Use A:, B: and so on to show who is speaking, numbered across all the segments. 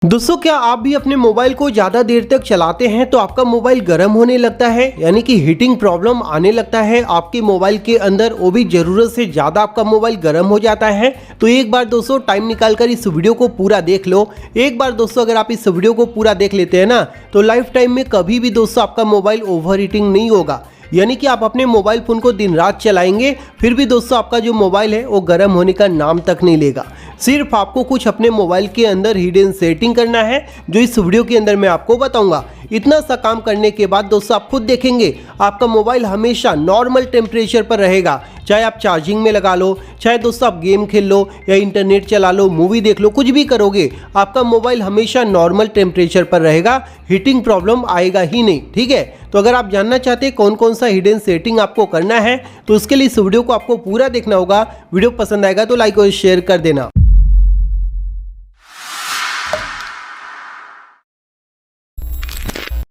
A: दोस्तों, क्या आप भी अपने मोबाइल को ज़्यादा देर तक चलाते हैं तो आपका मोबाइल गर्म होने लगता है, यानी कि हीटिंग प्रॉब्लम आने लगता है आपके मोबाइल के अंदर, वो भी ज़रूरत से ज़्यादा आपका मोबाइल गर्म हो जाता है। तो एक बार दोस्तों टाइम निकालकर इस वीडियो को पूरा देख लो। एक बार दोस्तों अगर आप इस वीडियो को पूरा देख लेते हैं ना, तो लाइफ टाइम में कभी भी दोस्तों आपका मोबाइल ओवर हीटिंग नहीं होगा। यानी कि आप अपने मोबाइल फ़ोन को दिन रात चलाएंगे फिर भी दोस्तों आपका जो मोबाइल है वो गर्म होने का नाम तक नहीं लेगा। सिर्फ आपको कुछ अपने मोबाइल के अंदर हिडन सेटिंग करना है, जो इस वीडियो के अंदर मैं आपको बताऊंगा। इतना सा काम करने के बाद दोस्तों आप खुद देखेंगे आपका मोबाइल हमेशा नॉर्मल टेम्परेचर पर रहेगा। चाहे आप चार्जिंग में लगा लो, चाहे दोस्तों आप गेम खेल लो या इंटरनेट चला लो, मूवी देख लो, कुछ भी करोगे आपका मोबाइल हमेशा नॉर्मल टेम्परेचर पर रहेगा, हीटिंग प्रॉब्लम आएगा ही नहीं। ठीक है, तो अगर आप जानना चाहते हैं कौन कौन सा हिडन सेटिंग आपको करना है तो उसके लिए इस वीडियो को आपको पूरा देखना होगा। वीडियो पसंद आएगा तो लाइक और शेयर कर देना।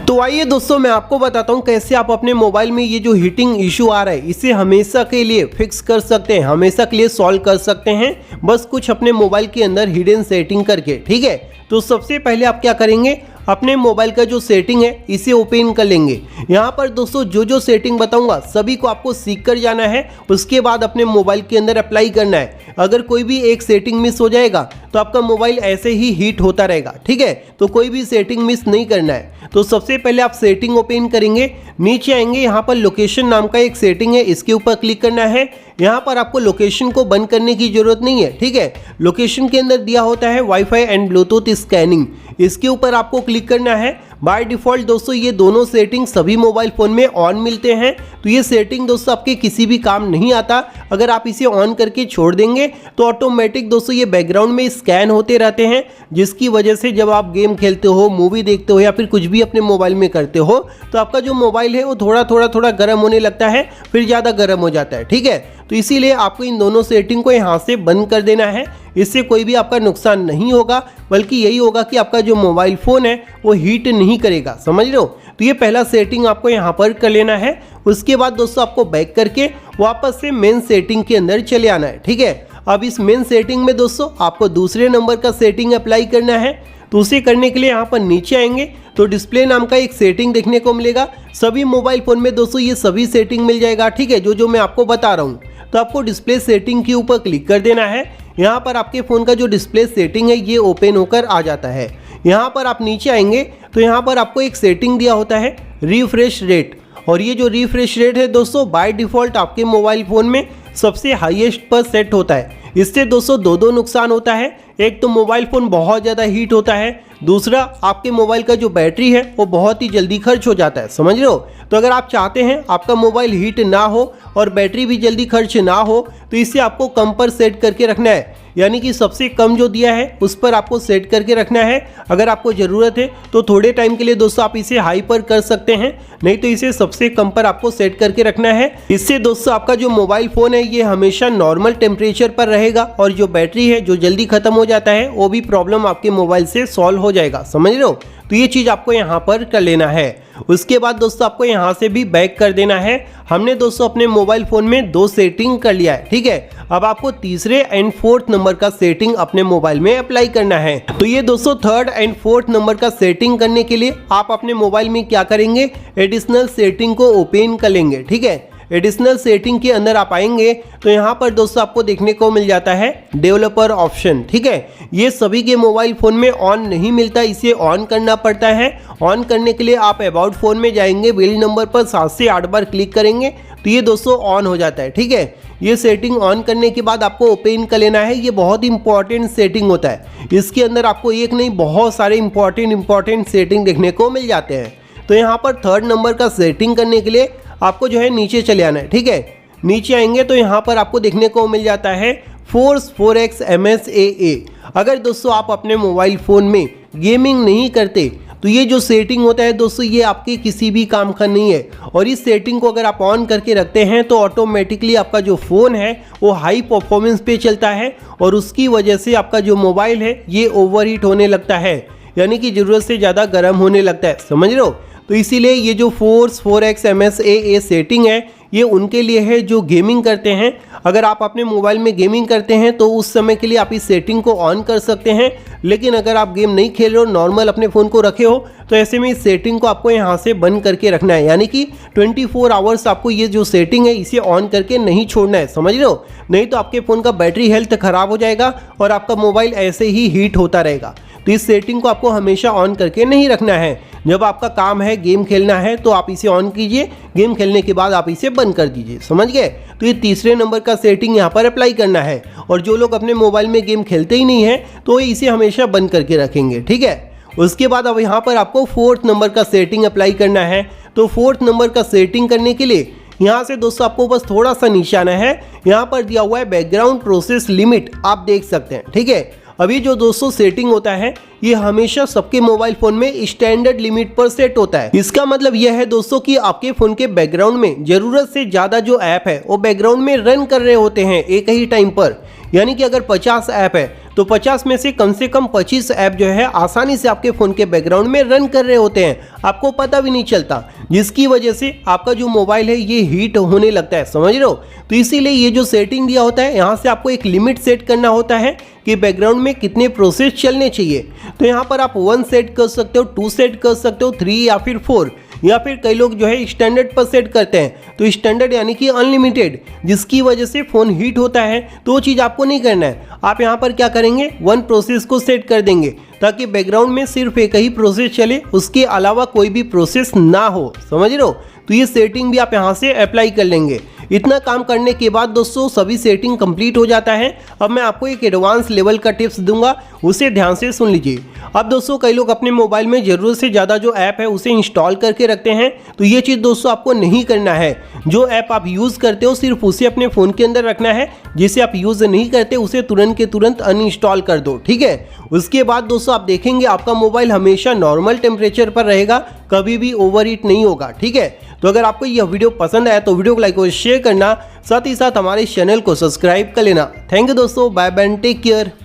A: तो आइए दोस्तों मैं आपको बताता हूं कैसे आप अपने मोबाइल में ये जो हीटिंग इशू आ रहा है इसे हमेशा के लिए फिक्स कर सकते हैं, हमेशा के लिए सॉल्व कर सकते हैं, बस कुछ अपने मोबाइल के अंदर हिडन सेटिंग करके। ठीक है, तो सबसे पहले आप क्या करेंगे, अपने मोबाइल का जो सेटिंग है इसे ओपन कर लेंगे। यहाँ पर दोस्तों जो सेटिंग बताऊंगा सभी को आपको सीख कर जाना है, उसके बाद अपने मोबाइल के अंदर अप्लाई करना है। अगर कोई भी एक सेटिंग मिस हो जाएगा तो आपका मोबाइल ऐसे ही हीट होता रहेगा। ठीक है, तो कोई भी सेटिंग मिस नहीं करना है। तो सबसे पहले आप सेटिंग ओपन करेंगे, नीचे आएंगे, यहाँ पर लोकेशन नाम का एक सेटिंग है, इसके ऊपर क्लिक करना है। यहाँ पर आपको लोकेशन को बंद करने की जरूरत नहीं है। ठीक है, लोकेशन के अंदर दिया होता है वाईफाई एंड ब्लूटूथ स्कैनिंग, इसके ऊपर आपको क्लिक करना है। बाय डिफ़ॉल्ट दोस्तों ये दोनों सेटिंग सभी मोबाइल फ़ोन में ऑन मिलते हैं, तो ये सेटिंग दोस्तों आपके किसी भी काम नहीं आता। अगर आप इसे ऑन करके छोड़ देंगे तो ऑटोमेटिक दोस्तों ये बैकग्राउंड में स्कैन होते रहते हैं, जिसकी वजह से जब आप गेम खेलते हो, मूवी देखते हो या फिर कुछ भी अपने मोबाइल में करते हो तो आपका जो मोबाइल है वो थोड़ा गर्म होने लगता है, फिर ज़्यादा गर्म हो जाता है। ठीक है, तो इसीलिए आपको इन दोनों सेटिंग को यहाँ से बंद कर देना है। इससे कोई भी आपका नुकसान नहीं होगा, बल्कि यही होगा कि आपका जो मोबाइल फ़ोन है वो हीट नहीं करेगा। समझ रहे हो, तो ये पहला सेटिंग आपको यहाँ पर कर लेना है। उसके बाद दोस्तों आपको बैक करके वापस से मेन सेटिंग के अंदर चले आना है। ठीक है, अब इस मेन सेटिंग में दोस्तों आपको दूसरे नंबर का सेटिंग अप्लाई करना है। तो उसे करने के लिए यहाँ पर नीचे आएंगे तो डिस्प्ले नाम का एक सेटिंग देखने को मिलेगा। सभी मोबाइल फ़ोन में दोस्तों ये सभी सेटिंग मिल जाएगा। ठीक है, जो मैं आपको बता रहा हूँ, तो आपको डिस्प्ले सेटिंग के ऊपर क्लिक कर देना है। यहाँ पर आपके फ़ोन का जो डिस्प्ले सेटिंग है ये ओपन होकर आ जाता है। यहाँ पर आप नीचे आएंगे तो यहाँ पर आपको एक सेटिंग दिया होता है रिफ्रेश रेट, और ये जो रिफ्रेश रेट है दोस्तों बाय डिफ़ॉल्ट आपके मोबाइल फ़ोन में सबसे हाईएस्ट पर सेट होता है। इससे दोस्तों दो नुकसान होता है, एक तो मोबाइल फ़ोन बहुत ज़्यादा हीट होता है, दूसरा आपके मोबाइल का जो बैटरी है वो बहुत ही जल्दी खर्च हो जाता है। समझ रहे हो, तो अगर आप चाहते हैं आपका मोबाइल हीट ना हो और बैटरी भी जल्दी खर्च ना हो तो इसे आपको कम पर सेट करके रखना है, यानी कि सबसे कम जो दिया है उस पर आपको सेट करके रखना है। अगर आपको ज़रूरत है तो थोड़े टाइम के लिए दोस्तों आप इसे हाई पर कर सकते हैं, नहीं तो इसे सबसे कम पर आपको सेट करके रखना है। इससे दोस्तों आपका जो मोबाइल फ़ोन है ये हमेशा नॉर्मल टेम्परेचर पर रहेगा और जो बैटरी है जो जल्दी ख़त्म हो जाता है वो भी प्रॉब्लम आपके मोबाइल से सॉल्व हो जाएगा। समझ रहे हो, तो ये चीज़ आपको यहाँ पर कर लेना है। उसके बाद दोस्तों आपको यहाँ से भी बैक कर देना है। हमने दोस्तों अपने मोबाइल फ़ोन में 2 सेटिंग कर लिया है। ठीक है, अब आपको तीसरे एंड फोर्थ नंबर का सेटिंग अपने मोबाइल में अप्लाई करना है। तो ये दोस्तों थर्ड एंड फोर्थ नंबर का सेटिंग करने के लिए आप अपने मोबाइल में क्या करेंगे, एडिशनल सेटिंग को ओपन कर लेंगे। ठीक है, एडिशनल सेटिंग के अंदर आप आएंगे तो यहाँ पर दोस्तों आपको देखने को मिल जाता है डेवलपर ऑप्शन। ठीक है, ये सभी के मोबाइल फ़ोन में ऑन नहीं मिलता, इसे ऑन करना पड़ता है। ऑन करने के लिए आप अबाउट फ़ोन में जाएंगे, बिल्ड नंबर पर 7 से 8 बार क्लिक करेंगे तो ये दोस्तों ऑन हो जाता है। ठीक है, ये सेटिंग ऑन करने के बाद आपको ओपन कर लेना है। ये बहुत इंपॉर्टेंट सेटिंग होता है, इसके अंदर आपको एक नहीं बहुत सारे इंपॉर्टेंट सेटिंग देखने को मिल जाते हैं। तो यहाँ पर थर्ड नंबर का सेटिंग करने के लिए आपको जो है नीचे चले आना है। ठीक है, नीचे आएंगे तो यहाँ पर आपको देखने को मिल जाता है फोर्स 4x MSAA। अगर दोस्तों आप अपने मोबाइल फ़ोन में गेमिंग नहीं करते तो ये जो सेटिंग होता है दोस्तों ये आपके किसी भी काम का नहीं है, और इस सेटिंग को अगर आप ऑन करके रखते हैं तो ऑटोमेटिकली आपका जो फ़ोन है वो हाई परफॉर्मेंस पे चलता है और उसकी वजह से आपका जो मोबाइल है ये ओवरहीट होने लगता है, यानी कि ज़रूरत से ज़्यादा गर्म होने लगता है। समझ रहे हो, तो इसीलिए ये जो फोर्स 4x MSAA सेटिंग है ये उनके लिए है जो गेमिंग करते हैं। अगर आप अपने मोबाइल में गेमिंग करते हैं तो उस समय के लिए आप इस सेटिंग को ऑन कर सकते हैं, लेकिन अगर आप गेम नहीं खेल रहे हो, नॉर्मल अपने फ़ोन को रखे हो, तो ऐसे में इस सेटिंग को आपको यहाँ से बंद करके रखना है। यानी कि 24 आवर्स आपको ये जो सेटिंग है इसे ऑन करके नहीं छोड़ना है, समझ रहे हो? नहीं तो आपके फ़ोन का बैटरी हेल्थ ख़राब हो जाएगा और आपका मोबाइल ऐसे ही हीट होता रहेगा। तो इस सेटिंग को आपको हमेशा ऑन करके नहीं रखना है। जब आपका काम है गेम खेलना है तो आप इसे ऑन कीजिए, गेम खेलने के बाद आप इसे बंद कर दीजिए, समझ गए? तो ये तीसरे नंबर का सेटिंग यहाँ पर अप्लाई करना है। और जो लोग अपने मोबाइल में गेम खेलते ही नहीं है तो इसे हमेशा बंद करके रखेंगे, ठीक है? उसके बाद अब यहाँ पर आपको 4th नंबर का सेटिंग अप्लाई करना है। तो 4th नंबर का सेटिंग करने के लिए यहाँ से दोस्तों आपको बस थोड़ा सा नीचे आना है। यहाँ पर दिया हुआ है बैकग्राउंड प्रोसेस लिमिट, आप देख सकते हैं, ठीक है? अभी जो दोस्तों सेटिंग होता है ये हमेशा सबके मोबाइल फोन में स्टैंडर्ड लिमिट पर सेट होता है। इसका मतलब यह है दोस्तों कि आपके फोन के बैकग्राउंड में जरूरत से ज्यादा जो ऐप है वो बैकग्राउंड में रन कर रहे होते हैं एक ही टाइम पर। यानी कि अगर 50 ऐप है तो 50 में से कम 25 ऐप जो है आसानी से आपके फ़ोन के बैकग्राउंड में रन कर रहे होते हैं, आपको पता भी नहीं चलता, जिसकी वजह से आपका जो मोबाइल है ये हीट होने लगता है, समझ रहे हो? तो इसीलिए ये जो सेटिंग दिया होता है यहाँ से आपको एक लिमिट सेट करना होता है कि बैकग्राउंड में कितने प्रोसेस चलने चाहिए। तो यहाँ पर आप 1 सेट कर सकते हो, 2 सेट कर सकते हो, 3 या फिर 4, या फिर कई लोग जो है स्टैंडर्ड पर सेट करते हैं। तो स्टैंडर्ड यानी कि अनलिमिटेड, जिसकी वजह से फ़ोन हीट होता है, तो वो चीज़ आपको नहीं करना है। आप यहाँ पर क्या करेंगे, 1 प्रोसेस को सेट कर देंगे ताकि बैकग्राउंड में सिर्फ एक ही प्रोसेस चले, उसके अलावा कोई भी प्रोसेस ना हो, समझ रहे हो? तो ये सेटिंग भी आप यहाँ से अप्लाई कर लेंगे। इतना काम करने के बाद दोस्तों सभी सेटिंग कंप्लीट हो जाता है। अब मैं आपको एक एडवांस लेवल का टिप्स दूंगा, उसे ध्यान से सुन लीजिए। अब दोस्तों कई लोग अपने मोबाइल में ज़रूरत से ज़्यादा जो ऐप है उसे इंस्टॉल करके रखते हैं, तो ये चीज़ दोस्तों आपको नहीं करना है। जो ऐप आप यूज़ करते हो सिर्फ उसे अपने फ़ोन के अंदर रखना है, जिसे आप यूज़ नहीं करते उसे तुरंत के तुरंत अनइंस्टॉल कर दो, ठीक है? उसके बाद दोस्तों आप देखेंगे आपका मोबाइल हमेशा नॉर्मल टेम्परेचर पर रहेगा, कभी भी ओवरहीट नहीं होगा, ठीक है? तो अगर आपको यह वीडियो पसंद आया तो वीडियो को लाइक और शेयर करना, साथ ही साथ हमारे चैनल को सब्सक्राइब कर लेना। थैंक यू दोस्तों, बाय बाय, टेक केयर।